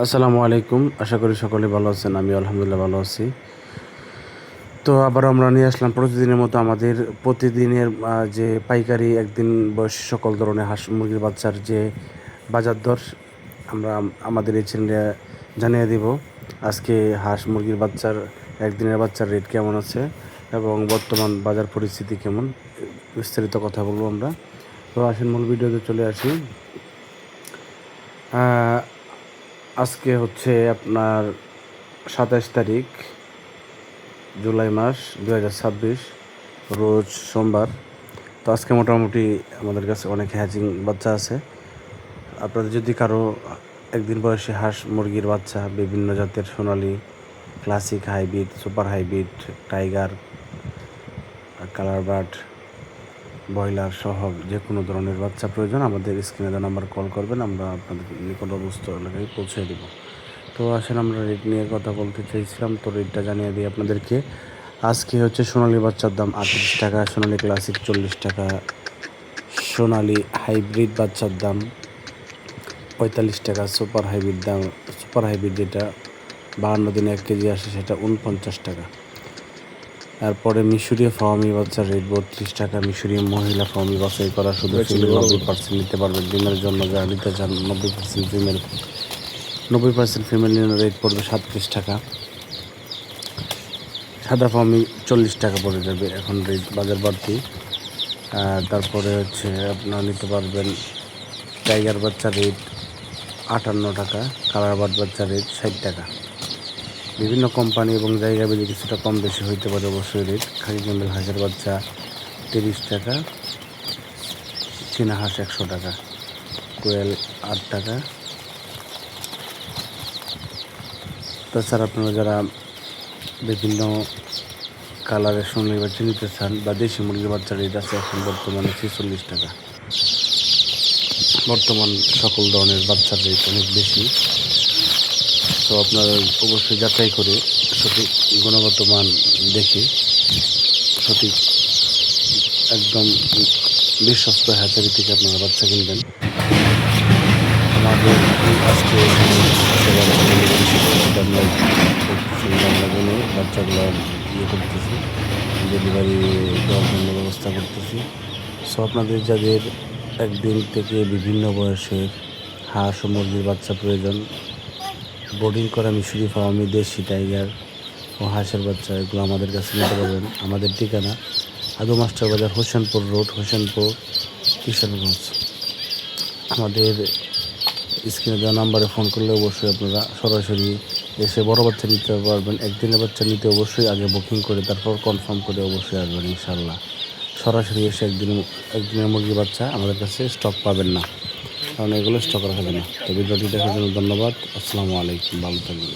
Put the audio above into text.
আসসালামু আলাইকুম। আশা করি সকলে ভালো আছেন। আমি আলহামদুলিল্লাহ ভালো আছি। তো আবার আমরা নিয়ে আসলাম প্রতিদিনের মতো আমাদের প্রতিদিনের যে পাইকারি একদিন বয়সী সকল ধরনের হাঁস মুরগির বাচ্চার যে বাজার দর আমরা আমাদের এই চ্যানেলে জানিয়ে দিব। আজকে হাঁস মুরগির বাচ্চার একদিনের বাচ্চার রেট কেমন আছে এবং বর্তমান বাজার পরিস্থিতি কেমন, বিস্তারিত কথা বলবো আমরা। তো আসেন মূল ভিডিওতে চলে আসি। আজকে হচ্ছে আপনার 27 তারিখ জুলাই মাস 2026, রোজ সোমবার। তো আজকে মোটামুটি আমাদের কাছে অনেক হ্যাচিং বাচ্চা আছে। আপনাদের যদি কারো একদিন বয়সী হাঁস মুরগির বাচ্চা বিভিন্ন জাতের সোনালি, classic, hybrid, super hybrid, tiger, colour bird, broiler সহ যে কোনো ধরনের বাচ্চা প্রয়োজন, আমাদের স্ক্রিনে দেওয়া নাম্বার কল করবেন, আমরা আপনাদের নিকটবর্তী এলাকায় পৌঁছে দেব। তো আসেন আমরা রেট নিয়ে কথা বলতে চাইছিলাম, তো রেটটা জানিয়ে দিই আপনাদেরকে। আজকে হচ্ছে সোনালি বাচ্চার দাম 38 টাকা, সোনালি ক্লাসিক 40 টাকা, সোনালি হাইব্রিড বাচ্চার দাম 45 টাকা, সুপার হাইব্রিড যেটা 52 দিনে 1 কেজি আসে সেটা 49 টাকা। তারপরে মিশরীয় ফাওয়ামি বাচ্চার রেট 32 টাকা। মিশরীয় মহিলা ফাওয়ামি বাছাই করা শুধু ফিমেল 90% নিতে পারবেন। ডিমের জন্য যারা নিতে চান 90% ফিমেল নিয়ে রেট পড়বে 37 টাকা। সাদা ফাওয়ামি 40 টাকা পড়ে যাবে, এখন রেট বাজার বাড়তি। তারপরে হচ্ছে আপনারা নিতে পারবেন টাইগার বাচ্চার রেট 58 টাকা, কালার বার্ড বাচ্চার রেট 60 টাকা। বিভিন্ন কোম্পানি এবং জায়গা বেঁধে কিছুটা কম বেশি হইতে পারে অবশ্যই রেট। খাকি ক্যাম্বেল হাঁসের বাচ্চা 30 টাকা, চীনা হাঁস 100 টাকা, কোয়েল 8 টাকা। তাছাড়া আপনারা যারা বিভিন্ন কালারের সোনালি বাচ্চা নিতে চান বা দেশি মুরগির বাচ্চার রেট আছে এখন বর্তমানে 46 টাকা। বর্তমান সকল ধরনের বাচ্চার রেট অনেক বেশি, তো আপনারা অবশ্যই যাচাই করে সঠিক গুণগত মান দেখে সঠিক একদম বিশ্বস্ত হ্যাচারি থেকে আপনারা বাচ্চা কিনবেন। আমাদের আজকে আমরা জন্য বাচ্চাগুলো করতেছি, ডেলিভারি দেওয়ার জন্য ব্যবস্থা করতেছি। সো আপনাদের যাদের একদিন থেকে বিভিন্ন বয়সের হাঁস ও মুরগির বাচ্চা প্রয়োজন, বোর্ডিং করা মিশরি ফাওয়ামি, দেশি টাইগার ও হাঁসের বাচ্চা, এগুলো আমাদের কাছে নিতে পারবেন। আমাদের ঠিকানা আদু মাস্টার বাজার, হোসেনপুর রোড, হোসেনপুর, কিশোরগঞ্জ। আমাদের স্ক্রিনে দেওয়া নাম্বারে ফোন করলে অবশ্যই আপনারা সরাসরি এসে বড় বাচ্চা নিতে পারবেন। একদিনের বাচ্চা নিতে অবশ্যই আগে বুকিং করে তারপর কনফার্ম করে অবশ্যই আসবেন ইনশাল্লাহ। সরাসরি এসে একদিনের মুরগির বাচ্চা আমাদের কাছে স্টক পাবেন না, কারণ এগুলো স্টক রাখা যায় না। তো ভিডিওটি দেখার জন্য ধন্যবাদ। আসসালামু আলাইকুম, ভালো থাকবেন।